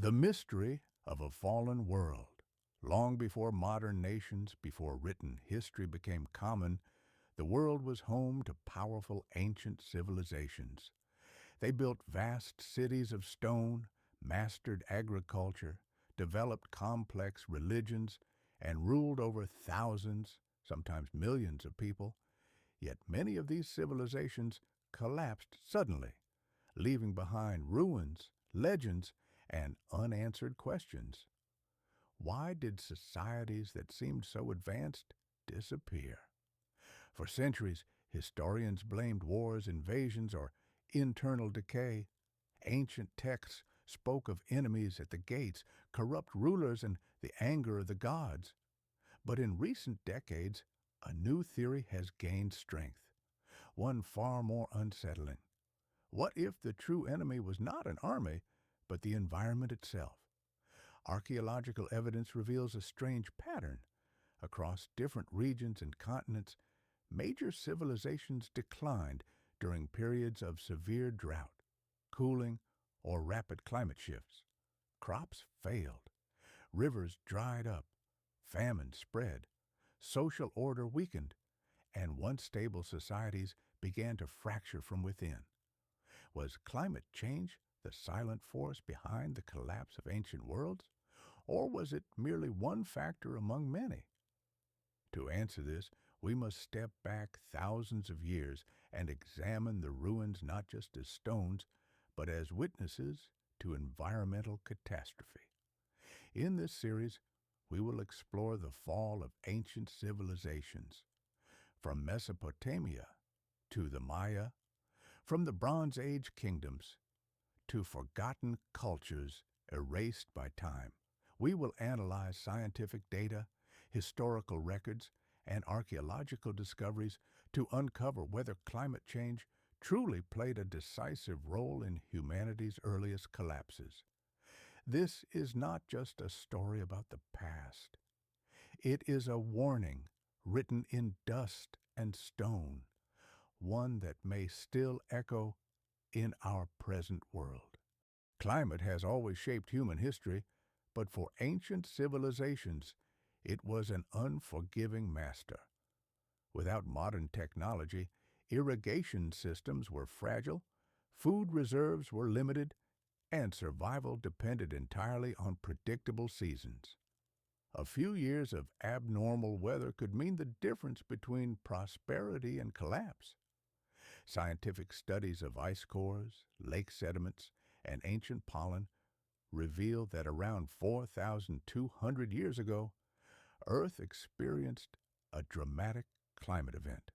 The mystery of a fallen world. Long before modern nations, before written history became common, the world was home to powerful ancient civilizations. They built vast cities of stone, mastered agriculture, developed complex religions, and ruled over thousands, sometimes millions of people. Yet many of these civilizations collapsed suddenly, leaving behind ruins, legends, and unanswered questions. Why did societies that seemed so advanced disappear? For centuries, historians blamed wars, invasions, or internal decay. Ancient texts spoke of enemies at the gates, corrupt rulers, and the anger of the gods. But in recent decades, a new theory has gained strength, one far more unsettling. What if the true enemy was not an army, but the environment itself? Archaeological evidence reveals a strange pattern. Across different regions and continents, major civilizations declined during periods of severe drought, cooling, or rapid climate shifts. Crops failed, rivers dried up, famine spread, social order weakened, and once stable societies began to fracture from within. Was climate change the silent force behind the collapse of ancient worlds, or was it merely one factor among many? To answer this, we must step back thousands of years and examine the ruins not just as stones, but as witnesses to environmental catastrophe. In this series, we will explore the fall of ancient civilizations, from Mesopotamia to the Maya, from the Bronze Age kingdoms to forgotten cultures erased by time. We will analyze scientific data, historical records, and archaeological discoveries to uncover whether climate change truly played a decisive role in humanity's earliest collapses. This is not just a story about the past. It is a warning written in dust and stone, one that may still echo in our present world. Climate has always shaped human history, but for ancient civilizations, it was an unforgiving master. Without modern technology, irrigation systems were fragile, food reserves were limited, and survival depended entirely on predictable seasons. A few years of abnormal weather could mean the difference between prosperity and collapse. Scientific studies of ice cores, lake sediments, and ancient pollen reveal that around 4,200 years ago, Earth experienced a dramatic climate event.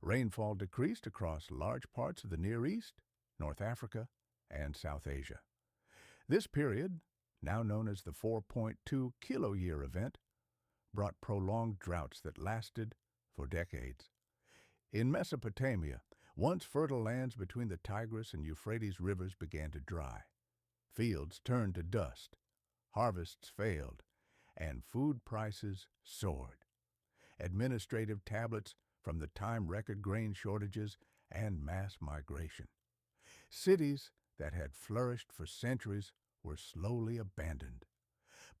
Rainfall decreased across large parts of the Near East, North Africa, and South Asia. This period, now known as the 4.2 kiloyear event, brought prolonged droughts that lasted for decades. In Mesopotamia, once fertile lands between the Tigris and Euphrates rivers began to dry. Fields turned to dust, harvests failed, and food prices soared. Administrative tablets from the time record grain shortages and mass migration. Cities that had flourished for centuries were slowly abandoned.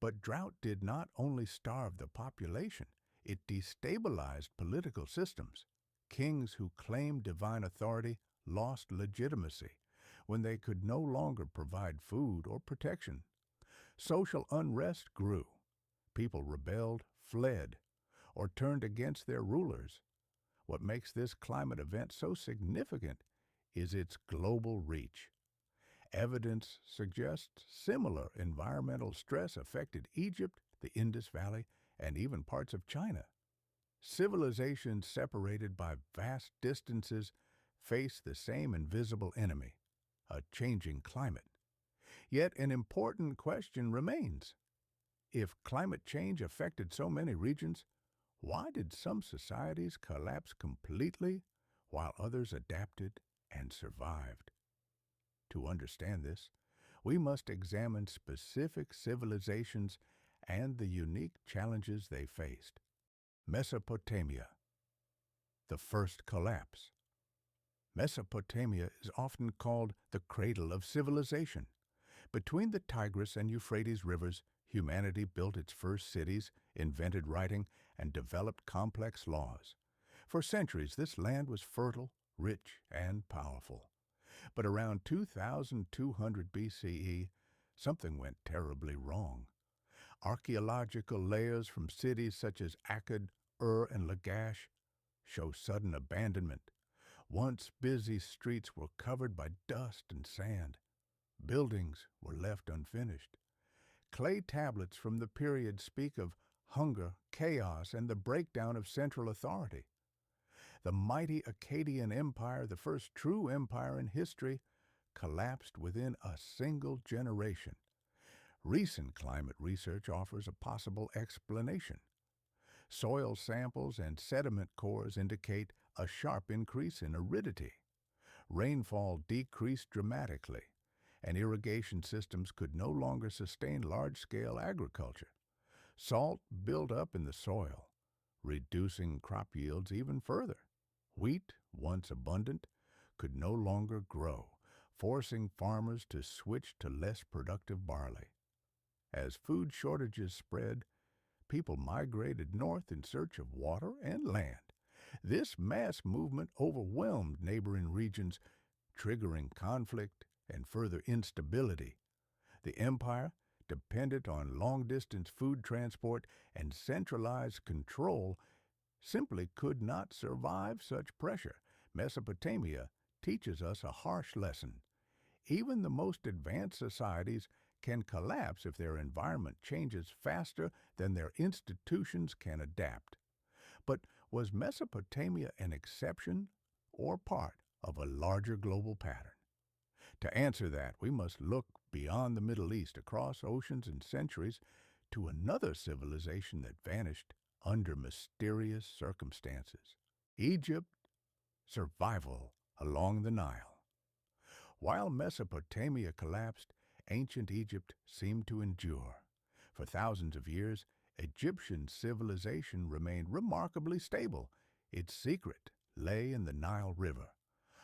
But drought did not only starve the population, it destabilized political systems. Kings who claimed divine authority lost legitimacy when they could no longer provide food or protection. Social unrest grew. People rebelled, fled, or turned against their rulers. What makes this climate event so significant is its global reach. Evidence suggests similar environmental stress affected Egypt, the Indus Valley, and even parts of China. Civilizations separated by vast distances face the same invisible enemy, a changing climate. Yet an important question remains. If climate change affected so many regions, why did some societies collapse completely while others adapted and survived? To understand this, we must examine specific civilizations and the unique challenges they faced. Mesopotamia, the first collapse. Mesopotamia is often called the cradle of civilization Between the Tigris and Euphrates rivers, humanity built its first cities, invented writing, and developed complex laws. For centuries, this land was fertile, rich, and powerful. But around 2200 BCE, something went terribly wrong. Archaeological layers from cities such as Akkad, Ur, and Lagash show sudden abandonment. Once busy streets were covered by dust and sand. Buildings were left unfinished. Clay tablets from the period speak of hunger, chaos, and the breakdown of central authority. The mighty Akkadian Empire, the first true empire in history, collapsed within a single generation. Recent climate research offers a possible explanation. Soil samples and sediment cores indicate a sharp increase in aridity. Rainfall decreased dramatically, and irrigation systems could no longer sustain large-scale agriculture. Salt built up in the soil, reducing crop yields even further. Wheat, once abundant, could no longer grow, forcing farmers to switch to less productive barley. As food shortages spread, people migrated north in search of water and land. This mass movement overwhelmed neighboring regions, triggering conflict and further instability. The empire, dependent on long-distance food transport and centralized control, simply could not survive such pressure. Mesopotamia teaches us a harsh lesson. Even the most advanced societies can collapse if their environment changes faster than their institutions can adapt. But was Mesopotamia an exception or part of a larger global pattern? To answer that, we must look beyond the Middle East, across oceans and centuries, to another civilization that vanished under mysterious circumstances. Egypt, survival along the Nile. While Mesopotamia collapsed, ancient Egypt seemed to endure. For thousands of years, Egyptian civilization remained remarkably stable. Its secret lay in the Nile River,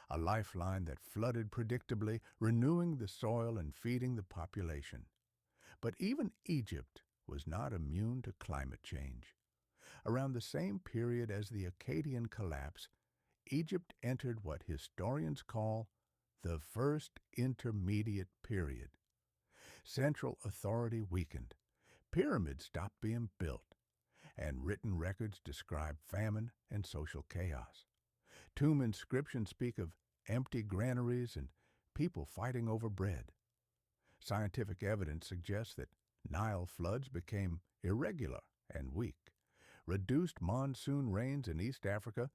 a lifeline that flooded predictably, renewing the soil and feeding the population. But even Egypt was not immune to climate change. Around the same period as the Akkadian collapse, Egypt entered what historians call the First Intermediate Period. Central authority weakened, pyramids stopped being built, and written records describe famine and social chaos. Tomb inscriptions speak of empty granaries and people fighting over bread. Scientific evidence suggests that Nile floods became irregular and weak. Reduced monsoon rains in East Africa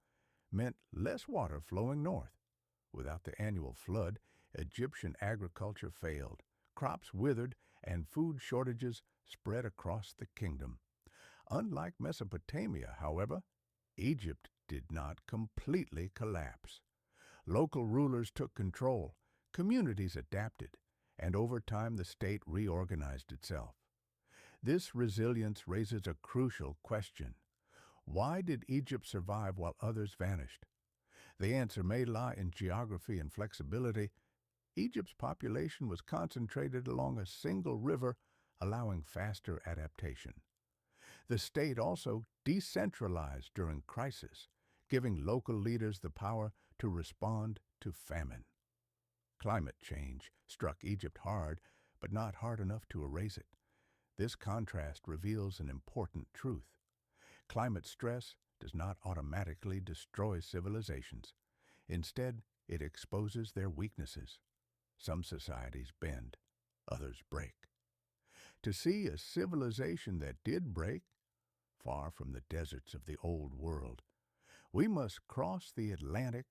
meant less water flowing north. Without the annual flood, Egyptian agriculture failed. Crops withered and food shortages spread across the kingdom. Unlike Mesopotamia, however, Egypt did not completely collapse. Local rulers took control, communities adapted, and over time the state reorganized itself. This resilience raises a crucial question. Why did Egypt survive while others vanished? The answer may lie in geography and flexibility. Egypt's population was concentrated along a single river, allowing faster adaptation. The state also decentralized during crisis, giving local leaders the power to respond to famine. Climate change struck Egypt hard, but not hard enough to erase it. This contrast reveals an important truth. Climate stress does not automatically destroy civilizations. Instead, it exposes their weaknesses. Some societies bend, others break. To see a civilization that did break, far from the deserts of the old world, we must cross the Atlantic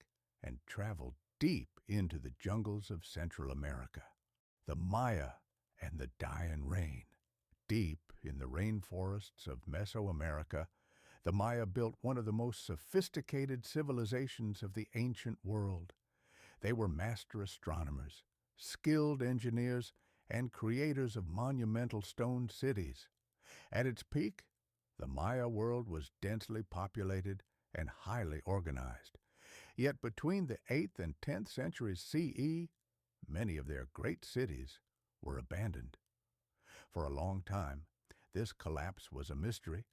and travel deep into the jungles of Central America. The Maya and the Dayan Rain. Deep in the rainforests of Mesoamerica, the Maya built one of the most sophisticated civilizations of the ancient world. They were master astronomers, skilled engineers, and creators of monumental stone cities. At its peak, the Maya world was densely populated and highly organized. Yet between the 8th and 10th centuries CE, many of their great cities were abandoned. For a long time, this collapse was a mystery.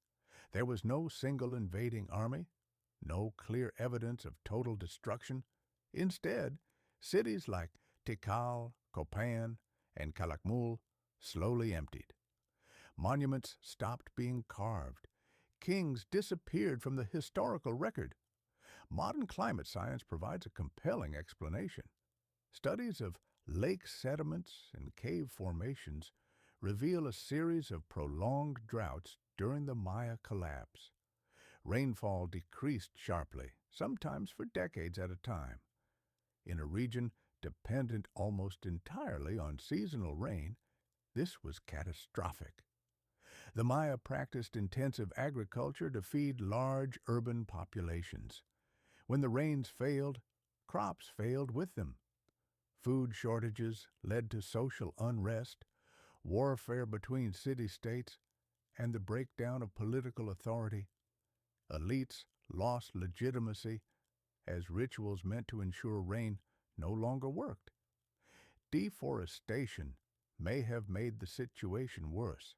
There was no single invading army, no clear evidence of total destruction. Instead, cities like Tikal, Copan, and Calakmul slowly emptied. Monuments stopped being carved. Kings disappeared from the historical record. Modern climate science provides a compelling explanation. Studies of lake sediments and cave formations reveal a series of prolonged droughts during the Maya collapse. Rainfall decreased sharply, sometimes for decades at a time. In a region dependent almost entirely on seasonal rain, this was catastrophic. The Maya practiced intensive agriculture to feed large urban populations. When the rains failed, crops failed with them. Food shortages led to social unrest, warfare between city-states, and the breakdown of political authority. Elites lost legitimacy as rituals meant to ensure rain no longer worked. Deforestation may have made the situation worse.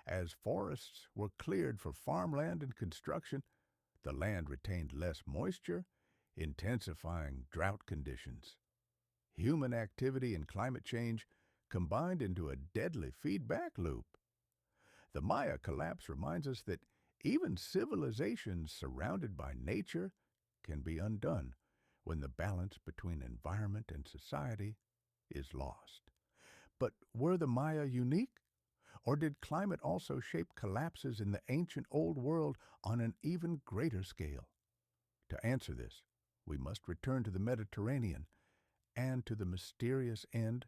As forests were cleared for farmland and construction, the land retained less moisture, intensifying drought conditions. Human activity and climate change combined into a deadly feedback loop. The Maya collapse reminds us that even civilizations surrounded by nature can be undone when the balance between environment and society is lost. But were the Maya unique? Or did climate also shape collapses in the ancient Old World on an even greater scale? To answer this, we must return to the Mediterranean and to the mysterious end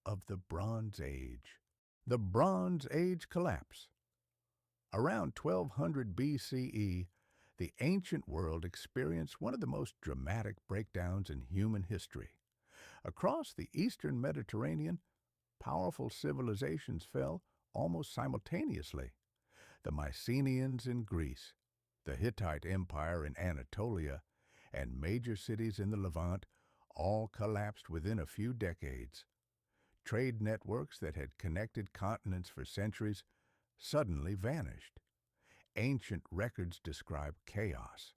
of the Bronze Age. The Bronze Age collapse. Around 1200 BCE, the ancient world experienced one of the most dramatic breakdowns in human history. Across the eastern Mediterranean, powerful civilizations fell almost simultaneously. The Mycenaeans in Greece, the Hittite Empire in Anatolia, and major cities in the Levant all collapsed within a few decades. Trade networks that had connected continents for centuries suddenly vanished. Ancient records describe chaos.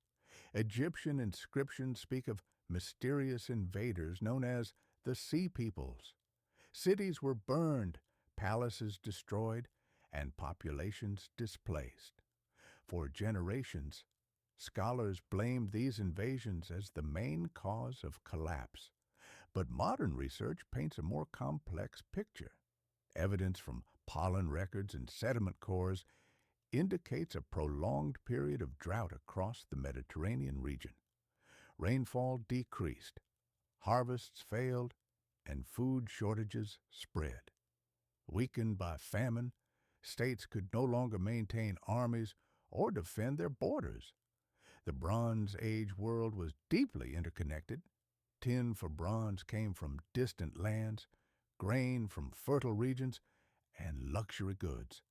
Egyptian inscriptions speak of mysterious invaders known as the Sea Peoples. Cities were burned, palaces destroyed, and populations displaced. For generations, scholars blamed these invasions as the main cause of collapse. But modern research paints a more complex picture. Evidence from pollen records and sediment cores indicates a prolonged period of drought across the Mediterranean region. Rainfall decreased, harvests failed, and food shortages spread. Weakened by famine, states could no longer maintain armies or defend their borders. The Bronze Age world was deeply interconnected. Tin for bronze came from distant lands, grain from fertile regions, and luxury goods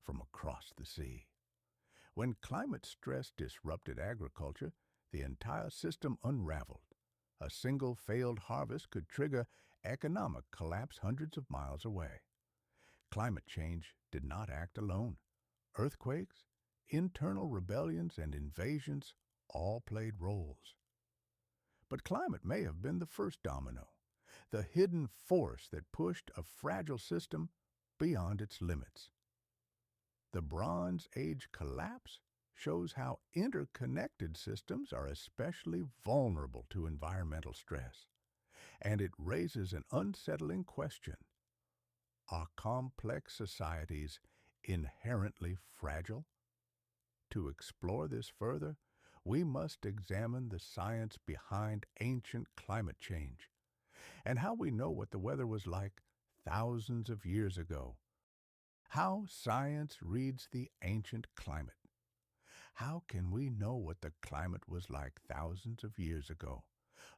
from across the sea. When climate stress disrupted agriculture, the entire system unraveled. A single failed harvest could trigger economic collapse hundreds of miles away. Climate change did not act alone. Earthquakes, internal rebellions, and invasions all played roles. But climate may have been the first domino, the hidden force that pushed a fragile system beyond its limits. The Bronze Age collapse shows how interconnected systems are especially vulnerable to environmental stress, and it raises an unsettling question. Are complex societies inherently fragile? To explore this further, we must examine the science behind ancient climate change and how we know what the weather was like thousands of years ago. How science reads the ancient climate. How can we know what the climate was like thousands of years ago,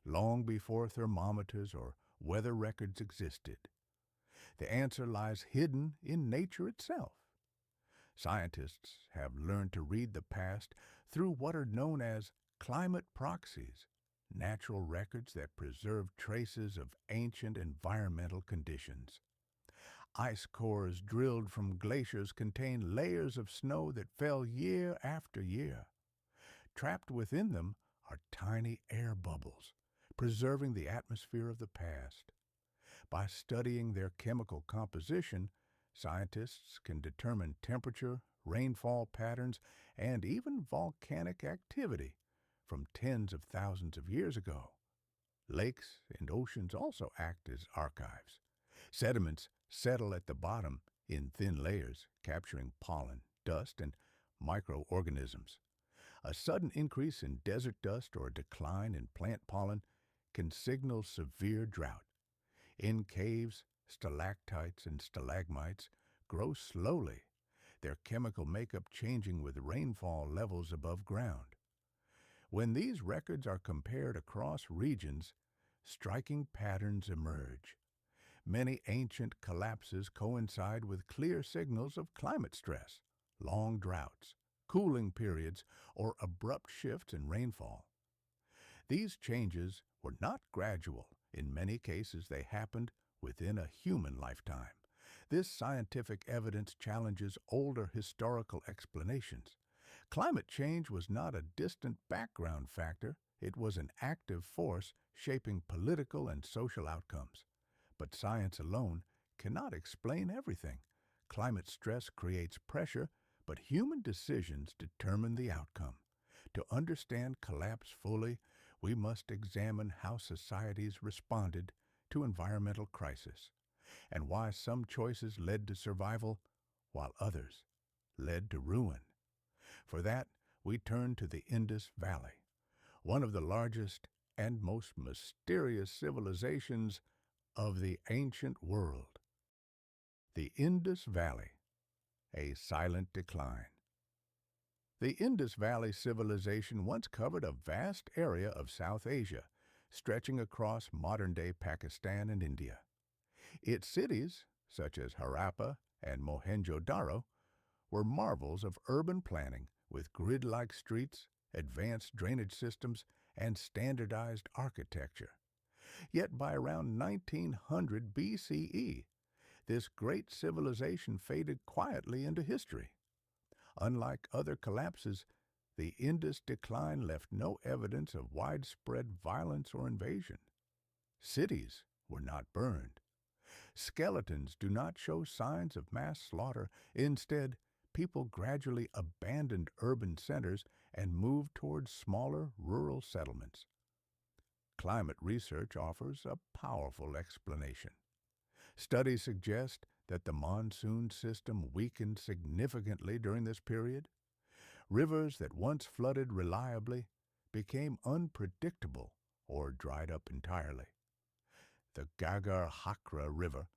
long before thermometers or weather records existed? The answer lies hidden in nature itself. Scientists have learned to read the past through what are known as climate proxies, natural records that preserve traces of ancient environmental conditions. Ice cores drilled from glaciers contain layers of snow that fell year after year. Trapped within them are tiny air bubbles, preserving the atmosphere of the past. By studying their chemical composition, scientists can determine temperature, rainfall patterns, and even volcanic activity from tens of thousands of years ago. Lakes and oceans also act as archives. Sediments settle at the bottom in thin layers, capturing pollen, dust, and microorganisms. A sudden increase in desert dust or a decline in plant pollen can signal severe drought. In caves, stalactites and stalagmites grow slowly, their chemical makeup changing with rainfall levels above ground. When these records are compared across regions, striking patterns emerge. Many ancient collapses coincide with clear signals of climate stress, long droughts, cooling periods, or abrupt shifts in rainfall. These changes were not gradual. In many cases, they happened within a human lifetime. This scientific evidence challenges older historical explanations. Climate change was not a distant background factor, it was an active force shaping political and social outcomes. But science alone cannot explain everything. Climate stress creates pressure, but human decisions determine the outcome. To understand collapse fully, we must examine how societies responded to environmental crisis and why some choices led to survival while others led to ruin. For that, we turn to the Indus Valley, one of the largest and most mysterious civilizations of the ancient world. The Indus Valley, a silent decline. The Indus Valley civilization once covered a vast area of South Asia, stretching across modern-day Pakistan and India. Its cities, such as Harappa and Mohenjo-Daro, were marvels of urban planning with grid-like streets, advanced drainage systems, and standardized architecture. Yet by around 1900 BCE, this great civilization faded quietly into history. Unlike other collapses, the Indus decline left no evidence of widespread violence or invasion. Cities were not burned. Skeletons do not show signs of mass slaughter. Instead, people gradually abandoned urban centers and moved towards smaller rural settlements. Climate research offers a powerful explanation. Studies suggest that the monsoon system weakened significantly during this period. Rivers that once flooded reliably became unpredictable or dried up entirely. The Ghaggar Hakra River,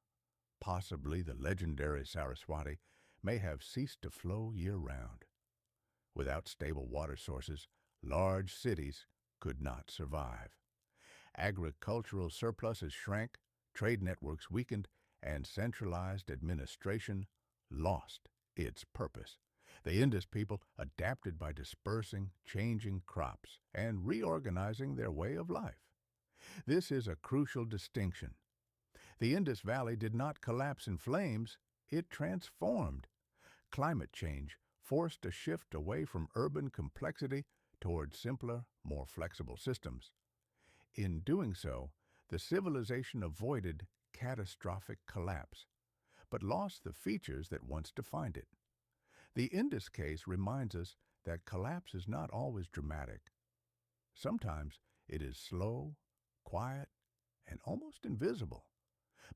possibly the legendary Saraswati, may have ceased to flow year-round. Without stable water sources, large cities could not survive. Agricultural surpluses shrank, trade networks weakened, and centralized administration lost its purpose. The Indus people adapted by dispersing, changing crops, and reorganizing their way of life. This is a crucial distinction. The Indus Valley did not collapse in flames, it transformed. Climate change forced a shift away from urban complexity toward simpler, more flexible systems. In doing so, the civilization avoided catastrophic collapse, but lost the features that once defined it. The Indus case reminds us that collapse is not always dramatic. Sometimes it is slow, quiet, and almost invisible.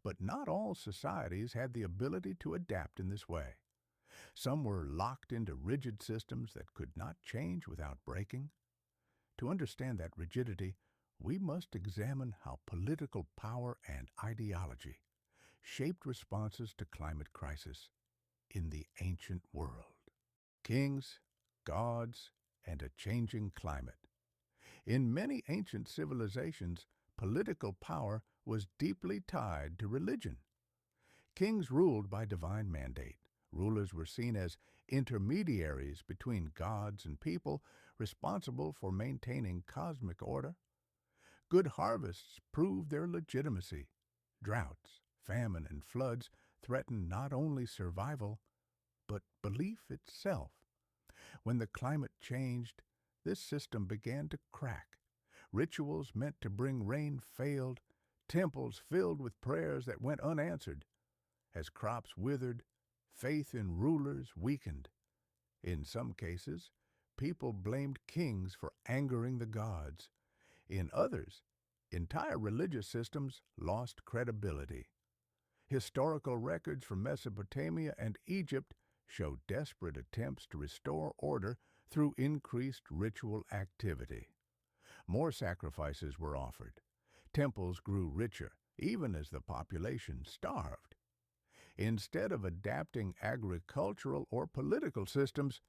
But not all societies had the ability to adapt in this way. Some were locked into rigid systems that could not change without breaking. To understand that rigidity, we must examine how political power and ideology shaped responses to climate crisis in the ancient world. Kings, gods, and a changing climate. In many ancient civilizations, political power was deeply tied to religion. Kings ruled by divine mandate. Rulers were seen as intermediaries between gods and people, responsible for maintaining cosmic order. Good harvests proved their legitimacy. Droughts, famine, and floods threatened not only survival, but belief itself. When the climate changed, this system began to crack. Rituals meant to bring rain failed, temples filled with prayers that went unanswered. As crops withered, faith in rulers weakened. In some cases, people blamed kings for angering the gods. In others, entire religious systems lost credibility. Historical records from Mesopotamia and Egypt show desperate attempts to restore order through increased ritual activity. More sacrifices were offered. Temples grew richer, even as the population starved. Instead of adapting agricultural or political systems,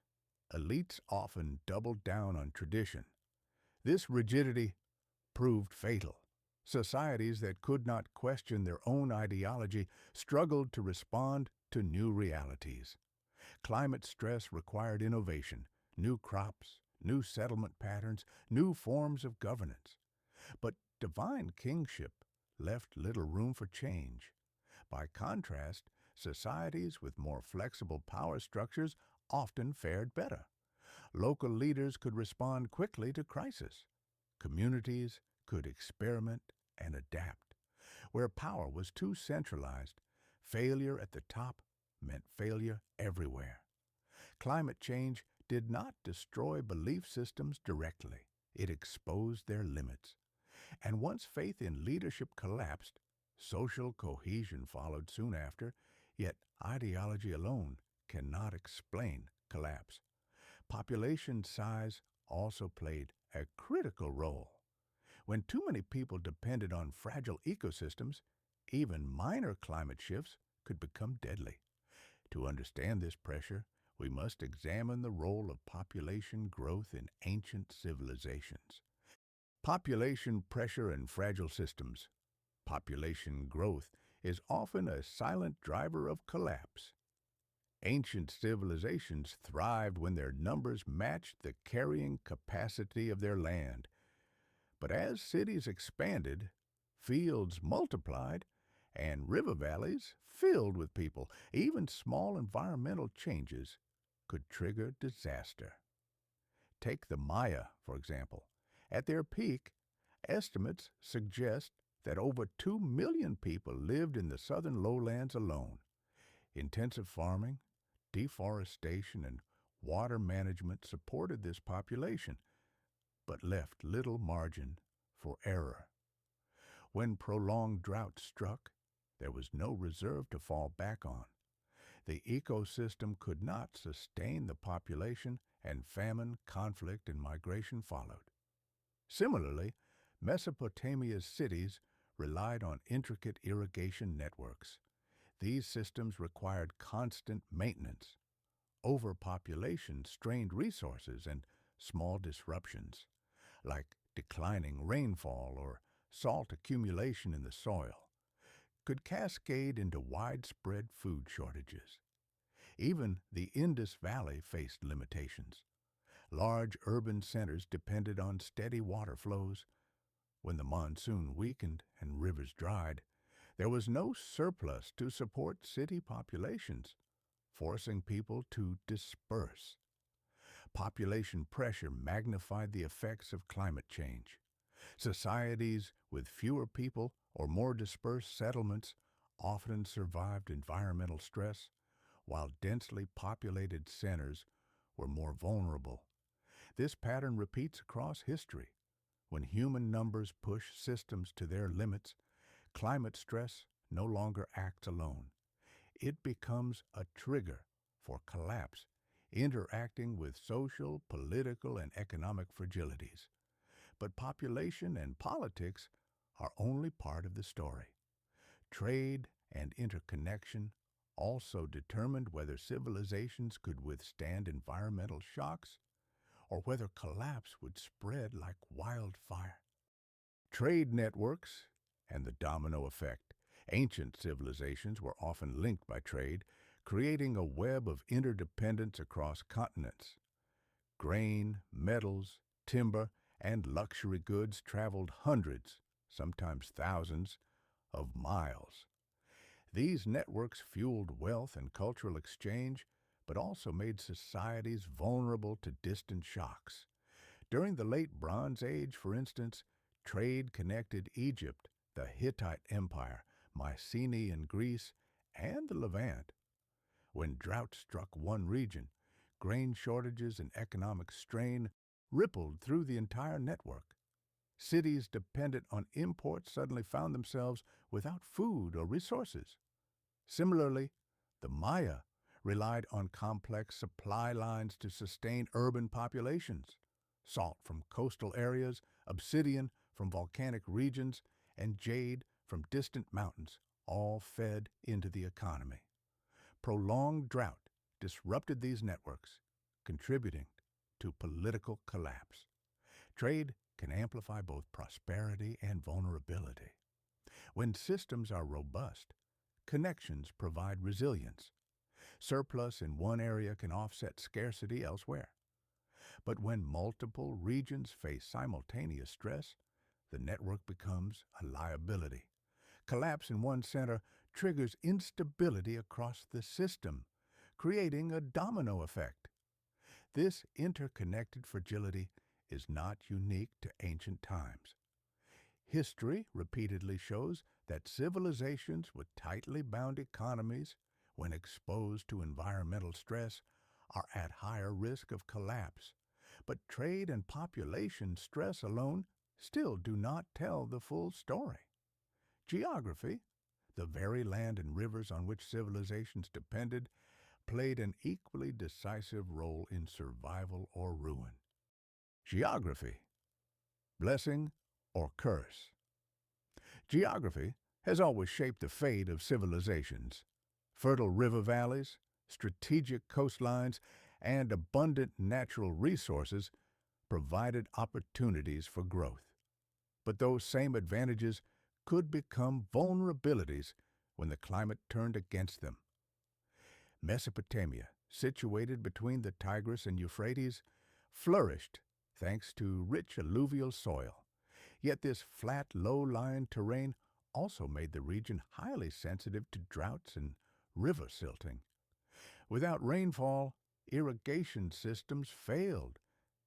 elites often doubled down on tradition. This rigidity proved fatal. Societies that could not question their own ideology struggled to respond to new realities. Climate stress required innovation, new crops, new settlement patterns, new forms of governance. But divine kingship left little room for change. By contrast, societies with more flexible power structures often fared better. Local leaders could respond quickly to crisis. Communities could experiment and adapt. Where power was too centralized, failure at the top meant failure everywhere. Climate change did not destroy belief systems directly. It exposed their limits. And once faith in leadership collapsed, social cohesion followed soon after, yet ideology alone cannot explain collapse. Population size also played a critical role. When too many people depended on fragile ecosystems, even minor climate shifts could become deadly. To understand this pressure, we must examine the role of population growth in ancient civilizations. Population pressure and fragile systems. Population growth is often a silent driver of collapse. Ancient civilizations thrived when their numbers matched the carrying capacity of their land. But as cities expanded, fields multiplied, and river valleys filled with people, even small environmental changes could trigger disaster. Take the Maya, for example. At their peak, estimates suggest that over 2 million people lived in the southern lowlands alone. Intensive farming, deforestation, and water management supported this population, but left little margin for error. When prolonged drought struck, there was no reserve to fall back on. The ecosystem could not sustain the population, and famine, conflict, and migration followed. Similarly, Mesopotamia's cities relied on intricate irrigation networks. These systems required constant maintenance. Overpopulation strained resources, and small disruptions, like declining rainfall or salt accumulation in the soil, could cascade into widespread food shortages. Even the Indus Valley faced limitations. Large urban centers depended on steady water flows. When the monsoon weakened and rivers dried, there was no surplus to support city populations, forcing people to disperse. Population pressure magnified the effects of climate change. Societies with fewer people or more dispersed settlements often survived environmental stress, while densely populated centers were more vulnerable. This pattern repeats across history. When human numbers push systems to their limits, climate stress no longer acts alone. It becomes a trigger for collapse, interacting with social, political, and economic fragilities. But population and politics are only part of the story. Trade and interconnection also determined whether civilizations could withstand environmental shocks or whether collapse would spread like wildfire. Trade networks and the domino effect. Ancient civilizations were often linked by trade, creating a web of interdependence across continents. Grain, metals, timber, and luxury goods traveled hundreds, sometimes thousands, of miles. These networks fueled wealth and cultural exchange, but also made societies vulnerable to distant shocks. During the late Bronze Age, for instance, trade connected Egypt, the Hittite Empire, Mycenaean Greece, and the Levant. When drought struck one region, grain shortages and economic strain rippled through the entire network. Cities dependent on imports suddenly found themselves without food or resources. Similarly, the Maya relied on complex supply lines to sustain urban populations. Salt from coastal areas, obsidian from volcanic regions, and jade from distant mountains all fed into the economy. Prolonged drought disrupted these networks, contributing to political collapse. Trade can amplify both prosperity and vulnerability. When systems are robust, connections provide resilience. Surplus in one area can offset scarcity elsewhere. But when multiple regions face simultaneous stress, the network becomes a liability. Collapse in one center triggers instability across the system, creating a domino effect. This interconnected fragility is not unique to ancient times. History repeatedly shows that civilizations with tightly bound economies, when exposed to environmental stress, are at higher risk of collapse. But trade and population stress alone still do not tell the full story. Geography, the very land and rivers on which civilizations depended, played an equally decisive role in survival or ruin. Geography, blessing or curse. Geography has always shaped the fate of civilizations. Fertile river valleys, strategic coastlines, and abundant natural resources provided opportunities for growth. But those same advantages could become vulnerabilities when the climate turned against them. Mesopotamia, situated between the Tigris and Euphrates, flourished thanks to rich alluvial soil. Yet this flat, low-lying terrain also made the region highly sensitive to droughts and river silting. Without rainfall, irrigation systems failed,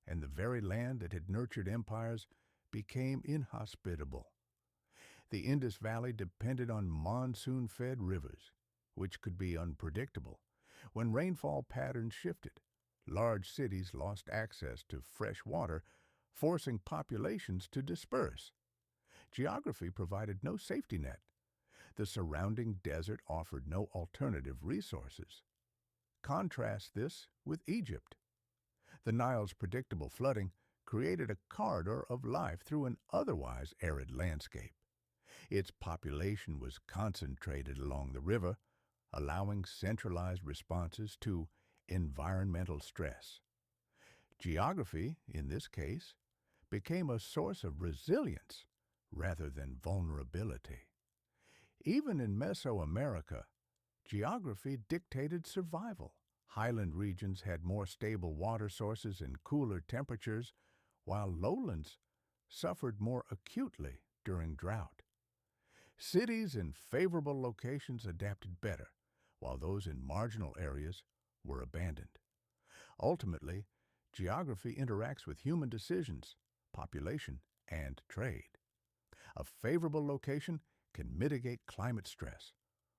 and the very land that had nurtured empires became inhospitable. The Indus Valley depended on monsoon-fed rivers, which could be unpredictable. When rainfall patterns shifted, large cities lost access to fresh water, forcing populations to disperse. Geography provided no safety net. The surrounding desert offered no alternative resources. Contrast this with Egypt. The Nile's predictable flooding created a corridor of life through an otherwise arid landscape. Its population was concentrated along the river, allowing centralized responses to environmental stress. Geography, in this case, became a source of resilience rather than vulnerability. Even in Mesoamerica, geography dictated survival. Highland regions had more stable water sources and cooler temperatures, while lowlands suffered more acutely during drought. Cities in favorable locations adapted better, while those in marginal areas were abandoned. Ultimately, geography interacts with human decisions, population, and trade. A favorable location can mitigate climate stress,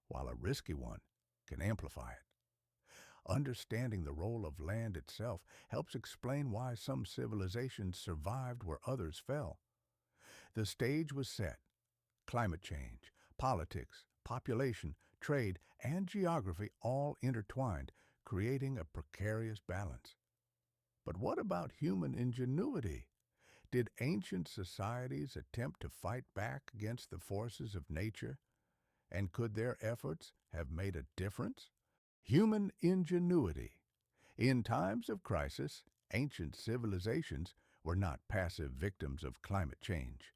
while a risky one can amplify it. Understanding the role of land itself helps explain why some civilizations survived where others fell. The stage was set. Climate change, politics, population, trade, and geography all intertwined, creating a precarious balance. But what about human ingenuity? Did ancient societies attempt to fight back against the forces of nature? And could their efforts have made a difference? Human ingenuity. In times of crisis, ancient civilizations were not passive victims of climate change.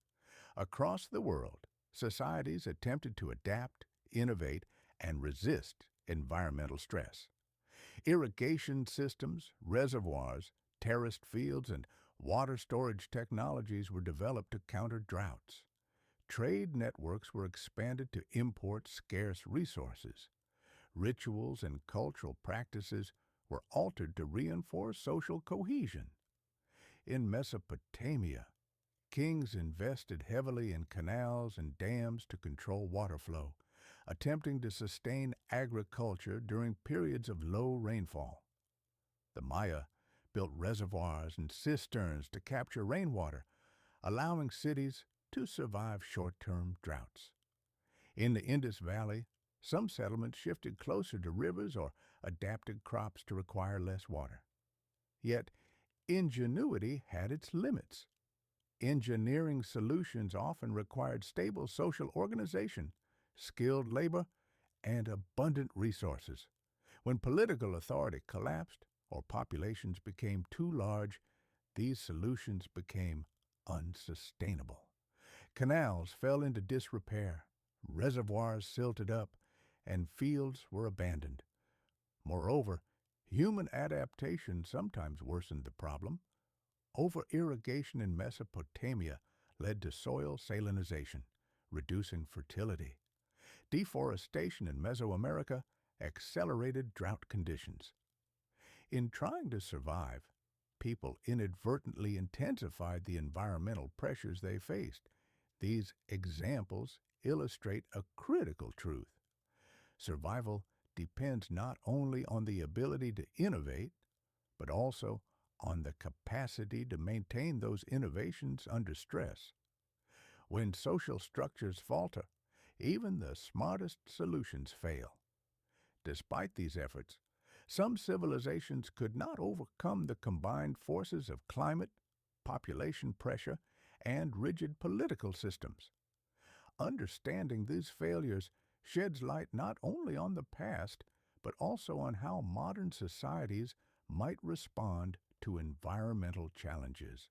Across the world, societies attempted to adapt, innovate, and resist environmental stress. Irrigation systems, reservoirs, terraced fields, and water storage technologies were developed to counter droughts. Trade networks were expanded to import scarce resources. Rituals and cultural practices were altered to reinforce social cohesion. In Mesopotamia, kings invested heavily in canals and dams to control water flow, attempting to sustain agriculture during periods of low rainfall. The Maya built reservoirs and cisterns to capture rainwater, allowing cities to survive short-term droughts. In the Indus Valley, some settlements shifted closer to rivers or adapted crops to require less water. Yet, ingenuity had its limits. Engineering solutions often required stable social organization, skilled labor, and abundant resources. When political authority collapsed or populations became too large, these solutions became unsustainable. Canals fell into disrepair, reservoirs silted up, and fields were abandoned. Moreover, human adaptation sometimes worsened the problem. Over-irrigation in Mesopotamia led to soil salinization, reducing fertility. Deforestation in Mesoamerica accelerated drought conditions. In trying to survive, people inadvertently intensified the environmental pressures they faced. These examples illustrate a critical truth. Survival depends not only on the ability to innovate, but also on the capacity to maintain those innovations under stress. When social structures falter, even the smartest solutions fail. Despite these efforts, some civilizations could not overcome the combined forces of climate, population pressure, and rigid political systems. Understanding these failures sheds light not only on the past, but also on how modern societies might respond to environmental challenges.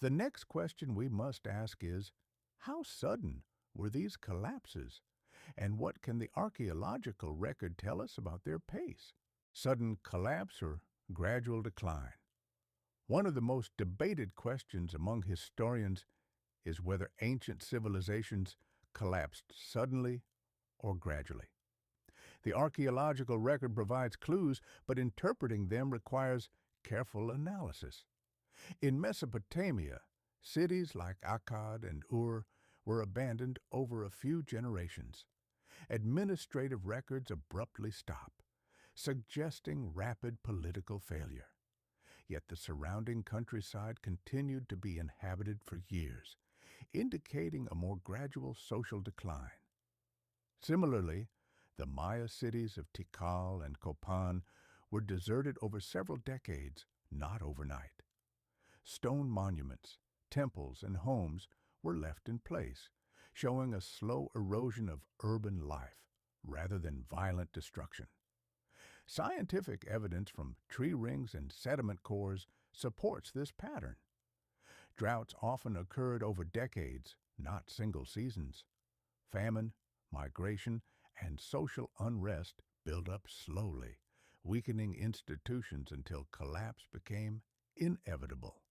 The next question we must ask is, how sudden were these collapses, and what can the archaeological record tell us about their pace? Sudden collapse or gradual decline? One of the most debated questions among historians is whether ancient civilizations collapsed suddenly or gradually. The archaeological record provides clues, but interpreting them requires careful analysis. In Mesopotamia, cities like Akkad and Ur were abandoned over a few generations. Administrative records abruptly stop, suggesting rapid political failure. Yet the surrounding countryside continued to be inhabited for years, indicating a more gradual social decline. Similarly, the Maya cities of Tikal and Copan were deserted over several decades, not overnight. Stone monuments, temples, and homes were left in place, showing a slow erosion of urban life rather than violent destruction. Scientific evidence from tree rings and sediment cores supports this pattern. Droughts often occurred over decades, not single seasons. Famine, migration, and social unrest built up slowly, weakening institutions until collapse became inevitable.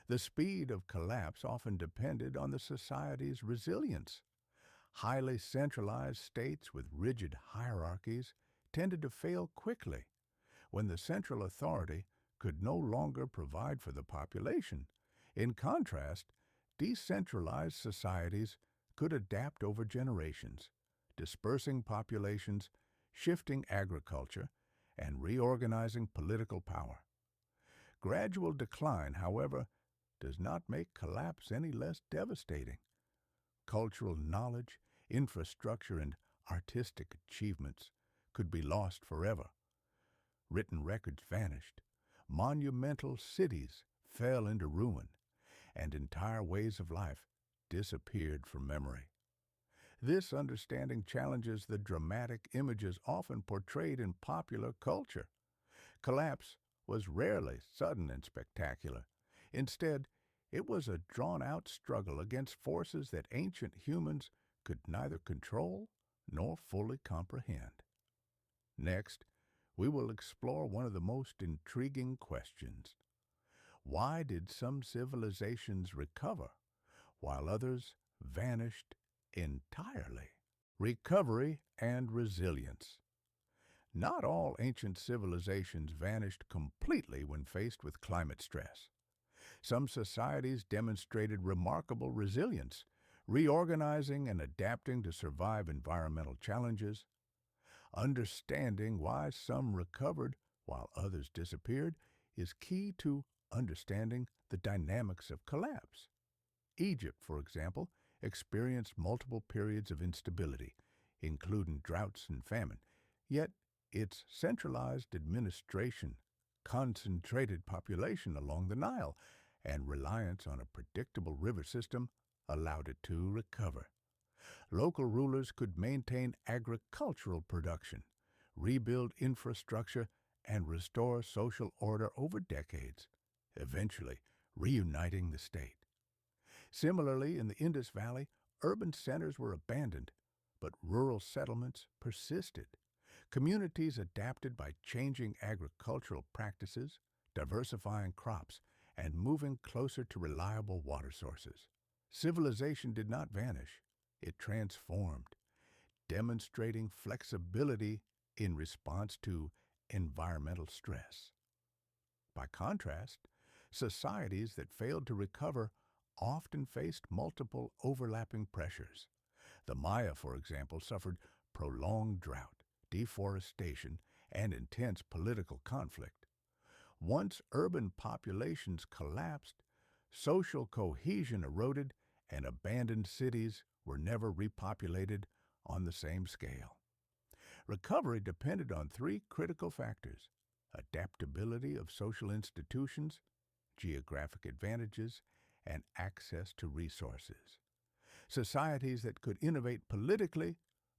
The speed of collapse often depended on the society's resilience. Highly centralized states with rigid hierarchies tended to fail quickly. When the central authority could no longer provide for the population. In contrast, decentralized societies could adapt over generations, dispersing populations, shifting agriculture, and reorganizing political power. Gradual decline, however, does not make collapse any less devastating. Cultural knowledge, infrastructure, and artistic achievements could be lost forever. Written records vanished. Monumental cities fell into ruin, and entire ways of life disappeared from memory. This understanding challenges the dramatic images often portrayed in popular culture. Collapse was rarely sudden and spectacular. Instead, it was a drawn-out struggle against forces that ancient humans could neither control nor fully comprehend. Next, we will explore one of the most intriguing questions. Why did some civilizations recover while others vanished entirely. Recovery and resilience. Not all ancient civilizations vanished completely when faced with climate stress. Some societies demonstrated remarkable resilience, reorganizing and adapting to survive environmental challenges. Understanding why some recovered while others disappeared is key to understanding the dynamics of collapse. Egypt, for example, experienced multiple periods of instability, including droughts and famine, yet its centralized administration, concentrated population along the Nile, and reliance on a predictable river system allowed it to recover. Local rulers could maintain agricultural production, rebuild infrastructure, and restore social order over decades, eventually reuniting the state. Similarly, in the Indus Valley, urban centers were abandoned, but rural settlements persisted. Communities adapted by changing agricultural practices, diversifying crops, and moving closer to reliable water sources. Civilization did not vanish, it transformed, demonstrating flexibility in response to environmental stress. By contrast, societies that failed to recover often faced multiple overlapping pressures. The Maya, for example, suffered prolonged drought, deforestation, and intense political conflict. Once urban populations collapsed, social cohesion eroded, and abandoned cities were never repopulated on the same scale. Recovery depended on three critical factors: adaptability of social institutions, geographic advantages, and access to resources. Societies that could innovate politically,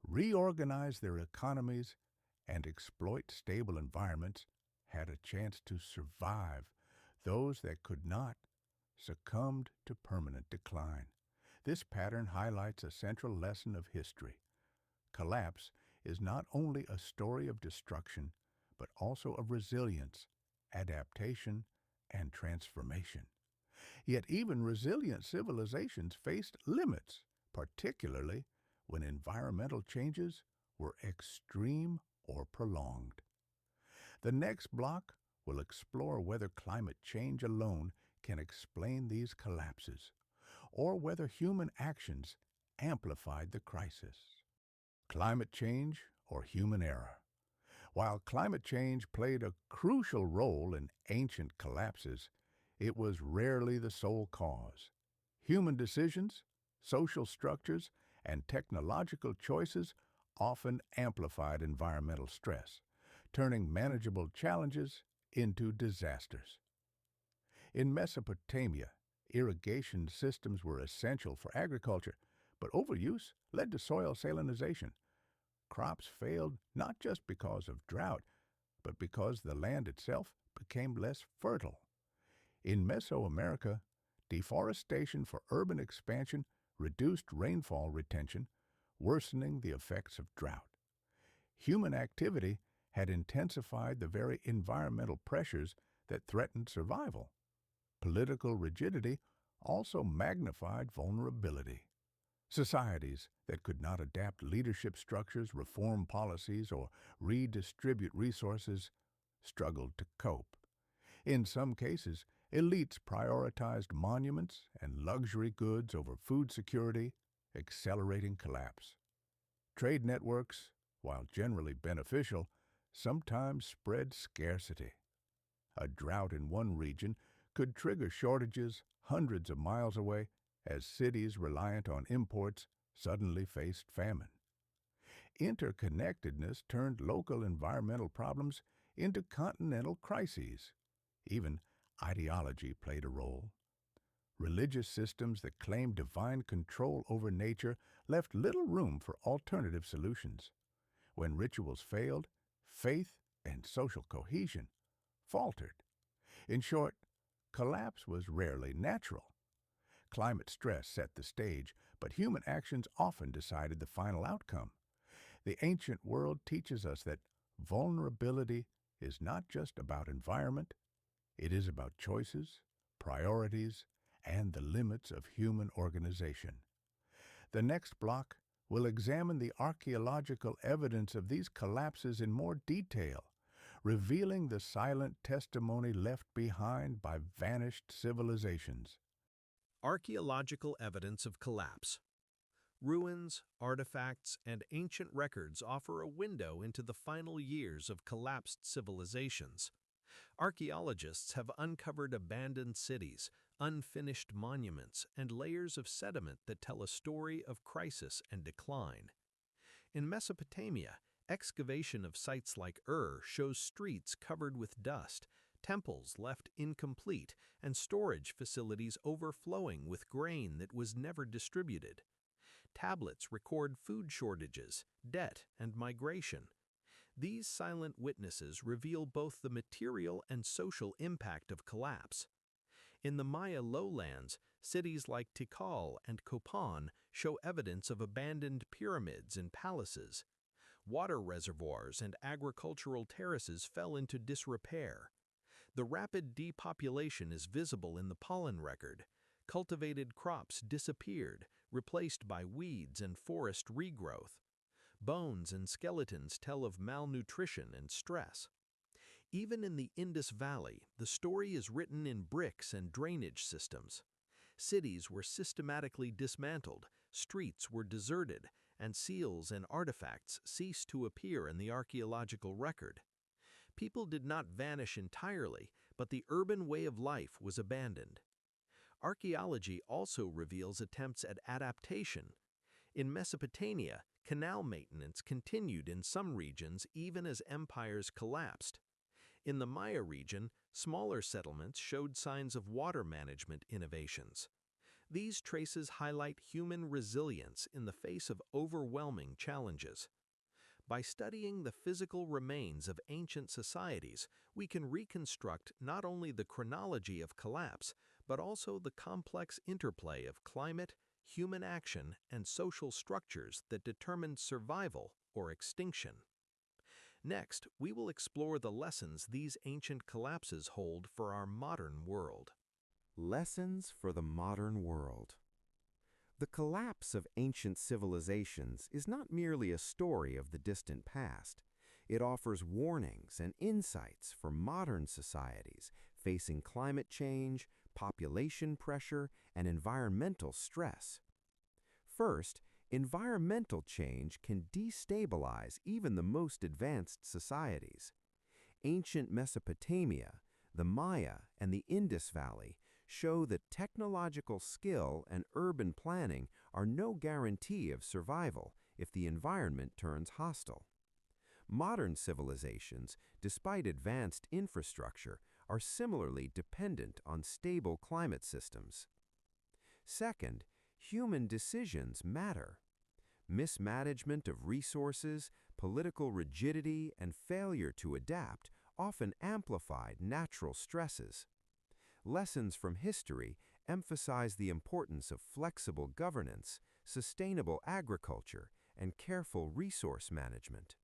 reorganize their economies, and exploit stable environments had a chance to survive. Those that could not succumbed to permanent decline. This pattern highlights a central lesson of history. Collapse is not only a story of destruction, but also of resilience, adaptation, and transformation. Yet even resilient civilizations faced limits, particularly when environmental changes were extreme or prolonged. The next block will explore whether climate change alone can explain these collapses, or whether human actions amplified the crisis. Climate change or human error. While climate change played a crucial role in ancient collapses, it was rarely the sole cause. Human decisions, social structures, and technological choices often amplified environmental stress, turning manageable challenges into disasters. In Mesopotamia, irrigation systems were essential for agriculture, but overuse led to soil salinization. Crops failed not just because of drought, but because the land itself became less fertile. In Mesoamerica, deforestation for urban expansion reduced rainfall retention, worsening the effects of drought. Human activity had intensified the very environmental pressures that threatened survival. Political rigidity also magnified vulnerability. Societies that could not adapt leadership structures, reform policies, or redistribute resources struggled to cope. In some cases, elites prioritized monuments and luxury goods over food security, accelerating collapse. Trade networks, while generally beneficial, sometimes spread scarcity. A drought in one region could trigger shortages hundreds of miles away as cities reliant on imports suddenly faced famine. Interconnectedness turned local environmental problems into continental crises. Even ideology played a role. Religious systems that claimed divine control over nature left little room for alternative solutions. When rituals failed, faith and social cohesion faltered. In short, collapse was rarely natural. Climate stress set the stage, but human actions often decided the final outcome. The ancient world teaches us that vulnerability is not just about environment, it is about choices, priorities, and the limits of human organization. The next block will examine the archaeological evidence of these collapses in more detail, revealing the silent testimony left behind by vanished civilizations. Archaeological evidence of collapse. Ruins, artifacts, and ancient records offer a window into the final years of collapsed civilizations. Archaeologists have uncovered abandoned cities, unfinished monuments, and layers of sediment that tell a story of crisis and decline. In Mesopotamia, excavation of sites like Ur shows streets covered with dust, temples left incomplete, and storage facilities overflowing with grain that was never distributed. Tablets record food shortages, debt, and migration. These silent witnesses reveal both the material and social impact of collapse. In the Maya lowlands, cities like Tikal and Copan show evidence of abandoned pyramids and palaces. Water reservoirs and agricultural terraces fell into disrepair. The rapid depopulation is visible in the pollen record. Cultivated crops disappeared, replaced by weeds and forest regrowth. Bones and skeletons tell of malnutrition and stress. Even in the Indus Valley, the story is written in bricks and drainage systems. Cities were systematically dismantled, streets were deserted, and seals and artifacts ceased to appear in the archaeological record. People did not vanish entirely, but the urban way of life was abandoned. Archaeology also reveals attempts at adaptation. In Mesopotamia, canal maintenance continued in some regions even as empires collapsed. In the Maya region, smaller settlements showed signs of water management innovations. These traces highlight human resilience in the face of overwhelming challenges. By studying the physical remains of ancient societies, we can reconstruct not only the chronology of collapse, but also the complex interplay of climate, human action, and social structures that determined survival or extinction. Next, we will explore the lessons these ancient collapses hold for our modern world. Lessons for the modern world. The collapse of ancient civilizations is not merely a story of the distant past. It offers warnings and insights for modern societies facing climate change, population pressure, and environmental stress. First, environmental change can destabilize even the most advanced societies. Ancient Mesopotamia, the Maya, and the Indus Valley show that technological skill and urban planning are no guarantee of survival if the environment turns hostile. Modern civilizations, despite advanced infrastructure, are similarly dependent on stable climate systems. Second, human decisions matter. Mismanagement of resources, political rigidity, and failure to adapt often amplified natural stresses. Lessons from history emphasize the importance of flexible governance, sustainable agriculture, and careful resource management.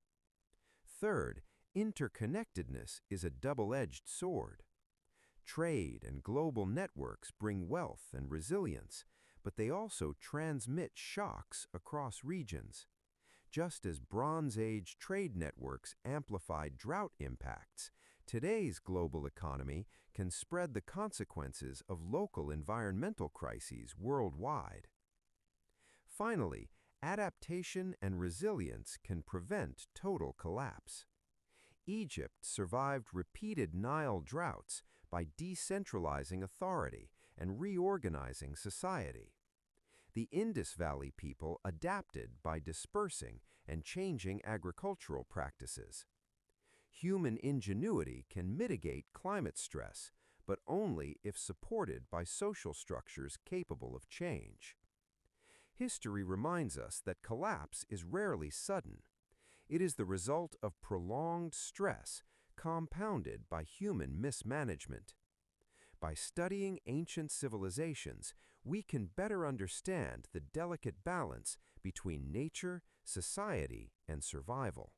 Third, interconnectedness is a double-edged sword. Trade and global networks bring wealth and resilience, but they also transmit shocks across regions. Just as Bronze Age trade networks amplified drought impacts, today's global economy can spread the consequences of local environmental crises worldwide. Finally, adaptation and resilience can prevent total collapse. Egypt survived repeated Nile droughts by decentralizing authority and reorganizing society. The Indus Valley people adapted by dispersing and changing agricultural practices. Human ingenuity can mitigate climate stress, but only if supported by social structures capable of change. History reminds us that collapse is rarely sudden. It is the result of prolonged stress compounded by human mismanagement. By studying ancient civilizations, we can better understand the delicate balance between nature, society, and survival.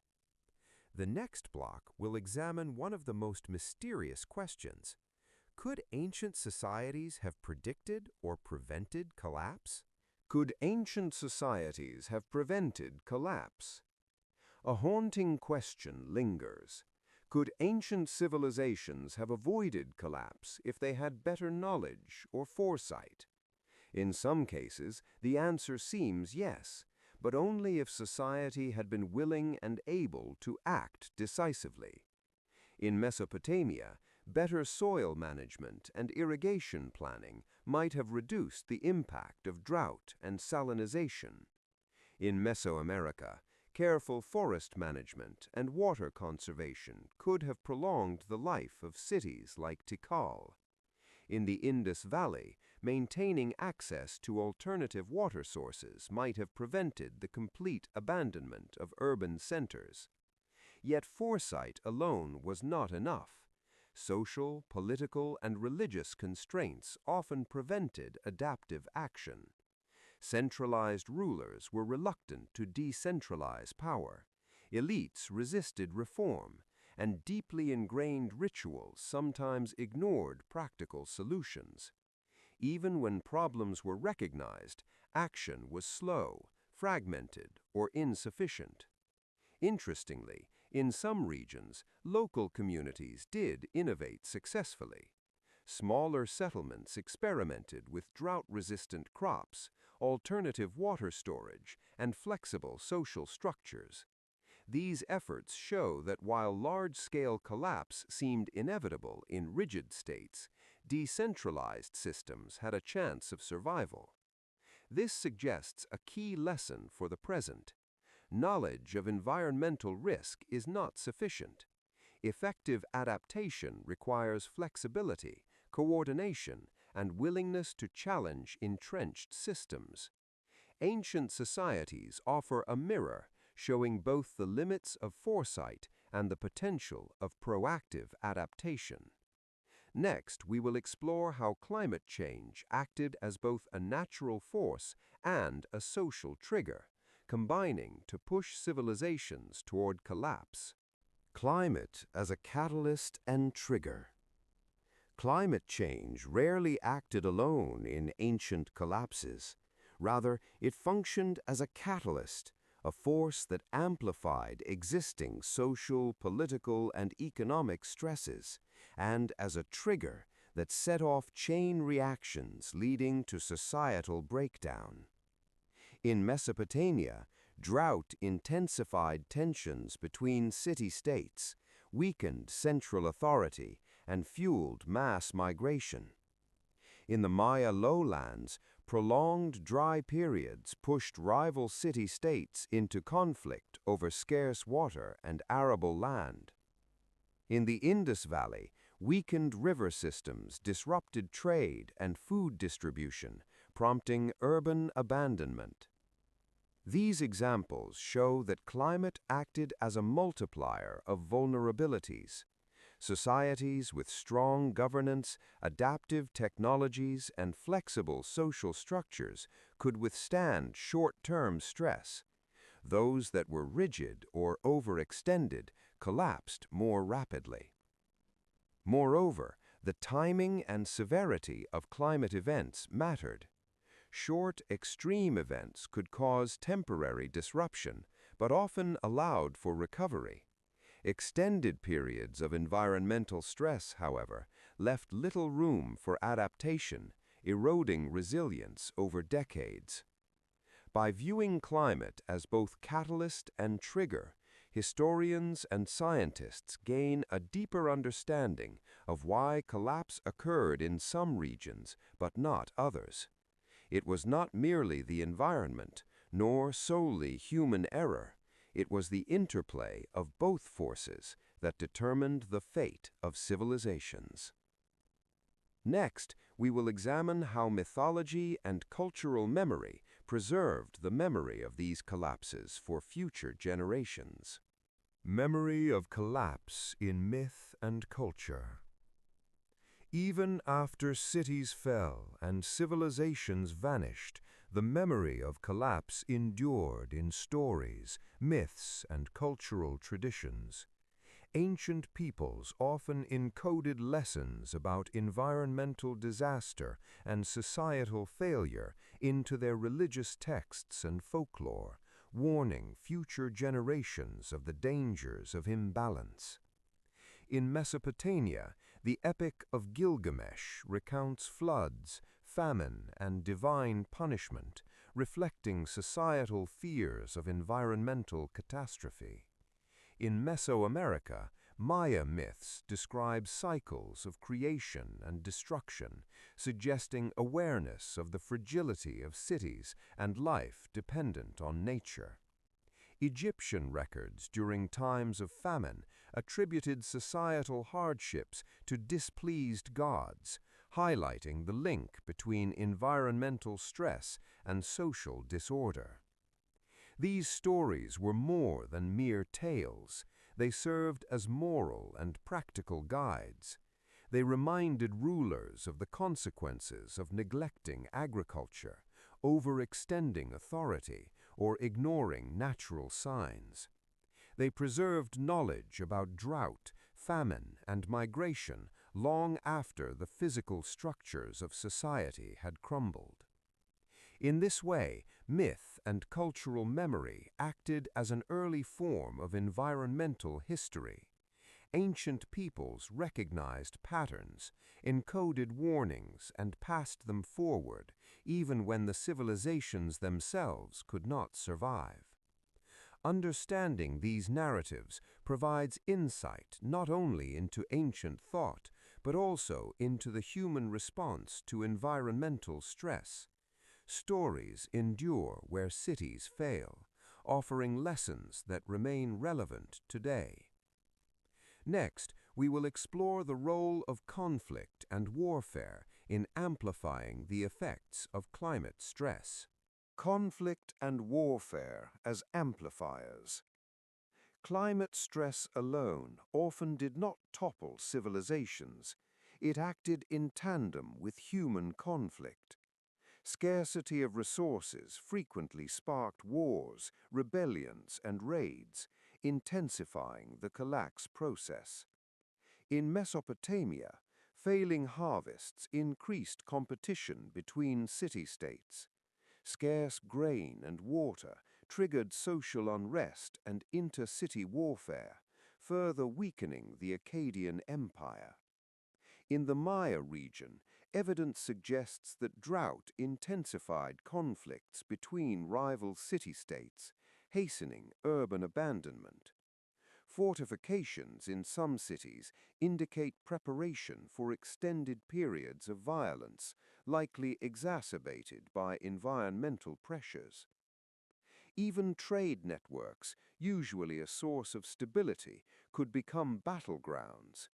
The next block will examine one of the most mysterious questions. Could ancient societies have predicted or prevented collapse? Could ancient societies have prevented collapse? A haunting question lingers. Could ancient civilizations have avoided collapse if they had better knowledge or foresight? In some cases, the answer seems yes, but only if society had been willing and able to act decisively. In Mesopotamia, better soil management and irrigation planning might have reduced the impact of drought and salinization. In Mesoamerica, careful forest management and water conservation could have prolonged the life of cities like Tikal. In the Indus Valley, maintaining access to alternative water sources might have prevented the complete abandonment of urban centers. Yet foresight alone was not enough. Social, political, and religious constraints often prevented adaptive action. Centralized rulers were reluctant to decentralize power. Elites resisted reform, and deeply ingrained rituals sometimes ignored practical solutions. Even when problems were recognized, action was slow, fragmented, or insufficient. Interestingly, in some regions, local communities did innovate successfully. Smaller settlements experimented with drought-resistant crops, alternative water storage, and flexible social structures. These efforts show that while large-scale collapse seemed inevitable in rigid states, decentralized systems had a chance of survival. This suggests a key lesson for the present. Knowledge of environmental risk is not sufficient. Effective adaptation requires flexibility, coordination, and willingness to challenge entrenched systems. Ancient societies offer a mirror showing both the limits of foresight and the potential of proactive adaptation. Next, we will explore how climate change acted as both a natural force and a social trigger, combining to push civilizations toward collapse. Climate as a catalyst and trigger. Climate change rarely acted alone in ancient collapses. Rather, it functioned as a catalyst, a force that amplified existing social, political, and economic stresses, and as a trigger that set off chain reactions leading to societal breakdown. In Mesopotamia, drought intensified tensions between city-states, weakened central authority, and fueled mass migration. In the Maya lowlands, prolonged dry periods pushed rival city-states into conflict over scarce water and arable land. In the Indus Valley, weakened river systems disrupted trade and food distribution, prompting urban abandonment. These examples show that climate acted as a multiplier of vulnerabilities. Societies with strong governance, adaptive technologies, and flexible social structures could withstand short-term stress. Those that were rigid or overextended collapsed more rapidly. Moreover, the timing and severity of climate events mattered. Short, extreme events could cause temporary disruption, but often allowed for recovery. Extended periods of environmental stress, however, left little room for adaptation, eroding resilience over decades. By viewing climate as both catalyst and trigger, historians and scientists gain a deeper understanding of why collapse occurred in some regions but not others. It was not merely the environment, nor solely human error. It was the interplay of both forces that determined the fate of civilizations. Next, we will examine how mythology and cultural memory preserved the memory of these collapses for future generations. Memory of collapse in myth and culture. Even after cities fell and civilizations vanished, the memory of collapse endured in stories, myths, and cultural traditions. Ancient peoples often encoded lessons about environmental disaster and societal failure into their religious texts and folklore, warning future generations of the dangers of imbalance. In Mesopotamia, the Epic of Gilgamesh recounts floods, famine, and divine punishment, reflecting societal fears of environmental catastrophe. In Mesoamerica, Maya myths describe cycles of creation and destruction, suggesting awareness of the fragility of cities and life dependent on nature. Egyptian records during times of famine attributed societal hardships to displeased gods, highlighting the link between environmental stress and social disorder. These stories were more than mere tales. They served as moral and practical guides. They reminded rulers of the consequences of neglecting agriculture, overextending authority, or ignoring natural signs. They preserved knowledge about drought, famine, and migration long after the physical structures of society had crumbled. In this way, myth and cultural memory acted as an early form of environmental history. Ancient peoples recognized patterns, encoded warnings, and passed them forward, even when the civilizations themselves could not survive. Understanding these narratives provides insight not only into ancient thought, but also into the human response to environmental stress. Stories endure where cities fail, offering lessons that remain relevant today. Next, we will explore the role of conflict and warfare in amplifying the effects of climate stress. Conflict and warfare as amplifiers. Climate stress alone often did not topple civilizations. It acted in tandem with human conflict. Scarcity of resources frequently sparked wars, rebellions, and raids, intensifying the collapse process. In Mesopotamia, failing harvests increased competition between city-states. Scarce grain and water triggered social unrest and intercity warfare, further weakening the Akkadian Empire. In the Maya region, evidence suggests that drought intensified conflicts between rival city-states, hastening urban abandonment. Fortifications in some cities indicate preparation for extended periods of violence, likely exacerbated by environmental pressures. Even trade networks, usually a source of stability, could become battlegrounds.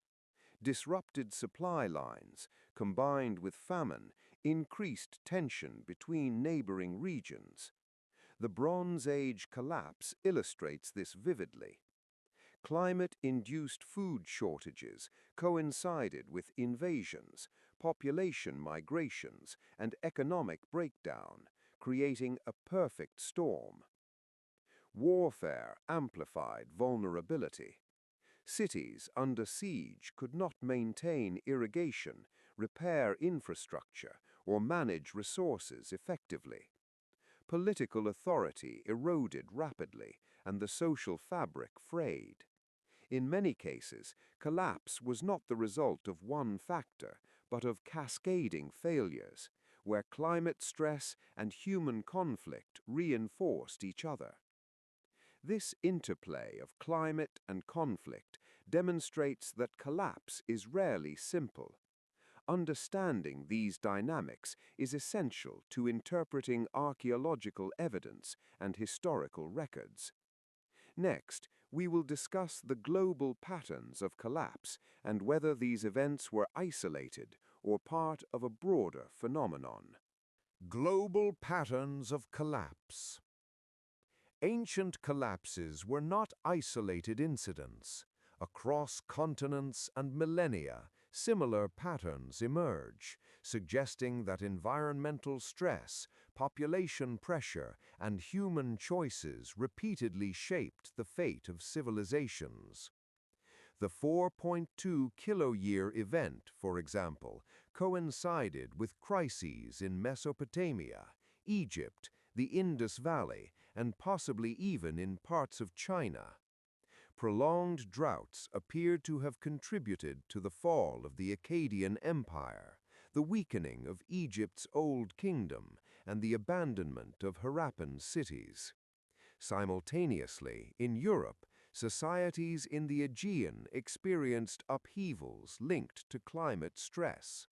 Disrupted supply lines, combined with famine, increased tension between neighboring regions. The Bronze Age collapse illustrates this vividly. Climate-induced food shortages coincided with invasions, population migrations, and economic breakdown, creating a perfect storm. Warfare amplified vulnerability. Cities under siege could not maintain irrigation, repair infrastructure, or manage resources effectively. Political authority eroded rapidly, and the social fabric frayed. In many cases, collapse was not the result of one factor, but of cascading failures, where climate stress and human conflict reinforced each other. This interplay of climate and conflict demonstrates that collapse is rarely simple. Understanding these dynamics is essential to interpreting archaeological evidence and historical records. Next, we will discuss the global patterns of collapse and whether these events were isolated or part of a broader phenomenon. Global patterns of collapse. Ancient collapses were not isolated incidents. Across continents and millennia, similar patterns emerge, suggesting that environmental stress, population pressure, and human choices repeatedly shaped the fate of civilizations. The 4.2 kiloyear event, for example, coincided with crises in Mesopotamia, Egypt, the Indus Valley, and possibly even in parts of China. Prolonged droughts appear to have contributed to the fall of the Akkadian Empire, the weakening of Egypt's Old Kingdom, and the abandonment of Harappan cities. Simultaneously, in Europe, societies in the Aegean experienced upheavals linked to climate stress.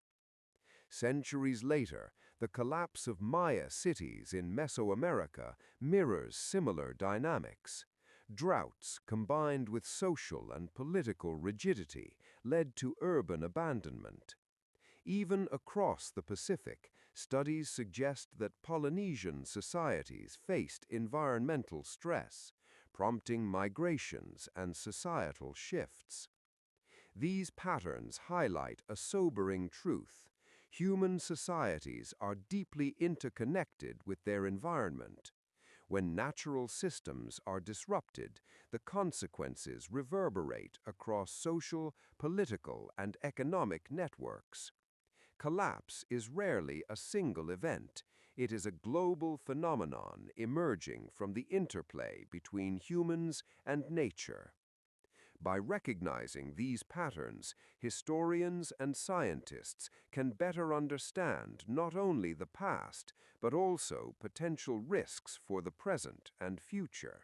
Centuries later, the collapse of Maya cities in Mesoamerica mirrors similar dynamics. Droughts, combined with social and political rigidity, led to urban abandonment. Even across the Pacific, studies suggest that Polynesian societies faced environmental stress, prompting migrations and societal shifts. These patterns highlight a sobering truth. Human societies are deeply interconnected with their environment. When natural systems are disrupted, the consequences reverberate across social, political, and economic networks. Collapse is rarely a single event. It is a global phenomenon emerging from the interplay between humans and nature. By recognizing these patterns, historians and scientists can better understand not only the past, but also potential risks for the present and future.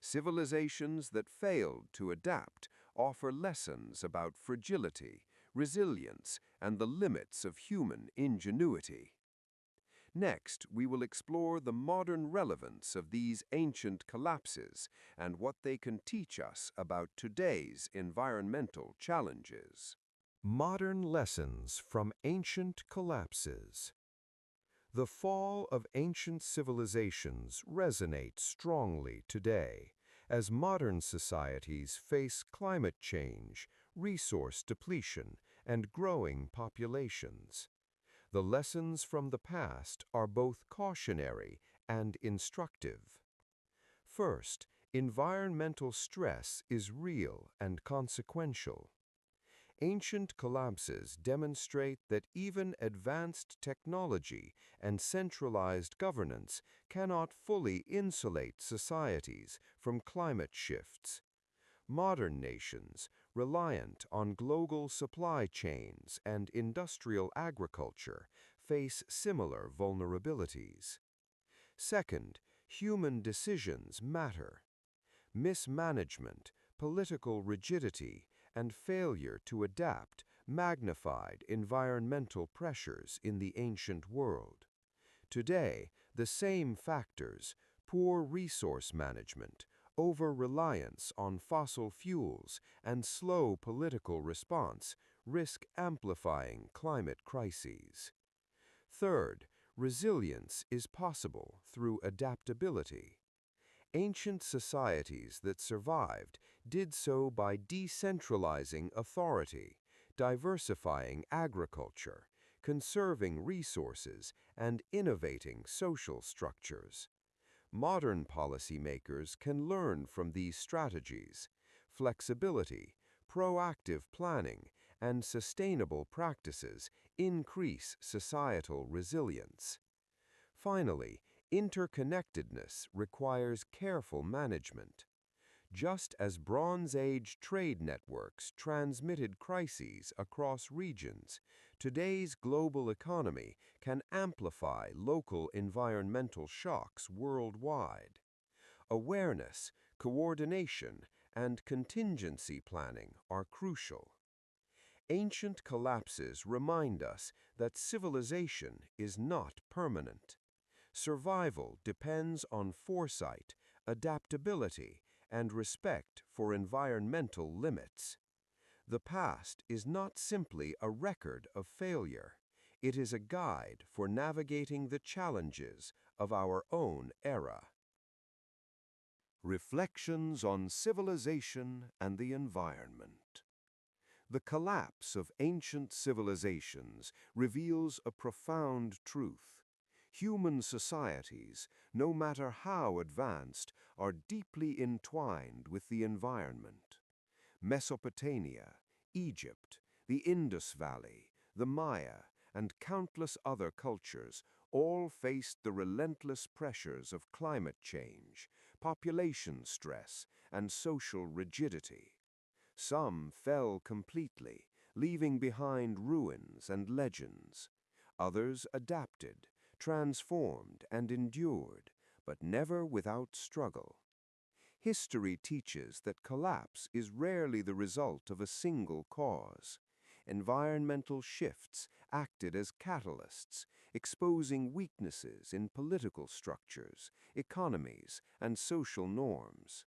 Civilizations that failed to adapt offer lessons about fragility, resilience, and the limits of human ingenuity. Next, we will explore the modern relevance of these ancient collapses and what they can teach us about today's environmental challenges. Modern lessons from ancient collapses. The fall of ancient civilizations resonates strongly today as modern societies face climate change, resource depletion, and growing populations. The lessons from the past are both cautionary and instructive. First, environmental stress is real and consequential. Ancient collapses demonstrate that even advanced technology and centralized governance cannot fully insulate societies from climate shifts. Modern nations, reliant on global supply chains and industrial agriculture, face similar vulnerabilities. Second, human decisions matter. Mismanagement, political rigidity, and failure to adapt magnified environmental pressures in the ancient world. Today, the same factors, poor resource management, over-reliance on fossil fuels, and slow political response, risk amplifying climate crises. Third, resilience is possible through adaptability. Ancient societies that survived did so by decentralizing authority, diversifying agriculture, conserving resources, and innovating social structures. Modern policymakers can learn from these strategies. Flexibility, proactive planning, and sustainable practices increase societal resilience. Finally, interconnectedness requires careful management. Just as Bronze Age trade networks transmitted crises across regions, today's global economy can amplify local environmental shocks worldwide. Awareness, coordination, and contingency planning are crucial. Ancient collapses remind us that civilization is not permanent. Survival depends on foresight, adaptability, and respect for environmental limits. The past is not simply a record of failure. It is a guide for navigating the challenges of our own era. Reflections on civilization and the environment. The collapse of ancient civilizations reveals a profound truth. Human societies, no matter how advanced, are deeply entwined with the environment. Mesopotamia, Egypt, the Indus Valley, the Maya, and countless other cultures all faced the relentless pressures of climate change, population stress, and social rigidity. Some fell completely, leaving behind ruins and legends. Others adapted, transformed, and endured, but never without struggle. History teaches that collapse is rarely the result of a single cause. Environmental shifts acted as catalysts, exposing weaknesses in political structures, economies, and social norms.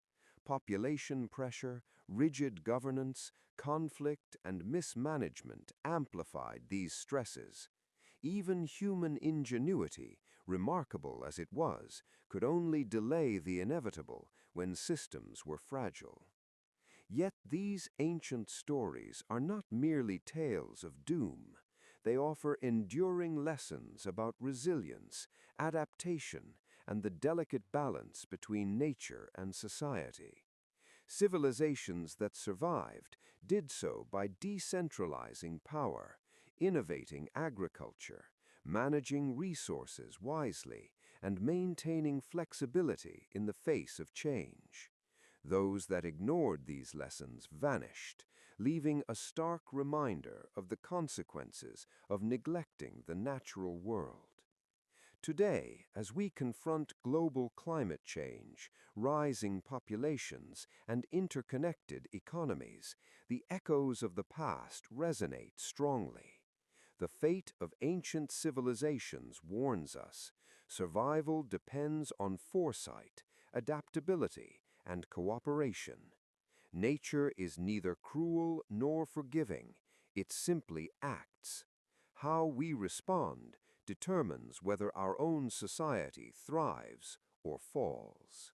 Population pressure, rigid governance, conflict, and mismanagement amplified these stresses. Even human ingenuity, remarkable as it was, could only delay the inevitable when systems were fragile. Yet these ancient stories are not merely tales of doom. They offer enduring lessons about resilience, adaptation, and the delicate balance between nature and society. Civilizations that survived did so by decentralizing power, innovating agriculture, managing resources wisely, and maintaining flexibility in the face of change. Those that ignored these lessons vanished, leaving a stark reminder of the consequences of neglecting the natural world. Today, as we confront global climate change, rising populations, and interconnected economies, the echoes of the past resonate strongly. The fate of ancient civilizations warns us. Survival depends on foresight, adaptability, and cooperation. Nature is neither cruel nor forgiving, it simply acts. How we respond determines whether our own society thrives or falls.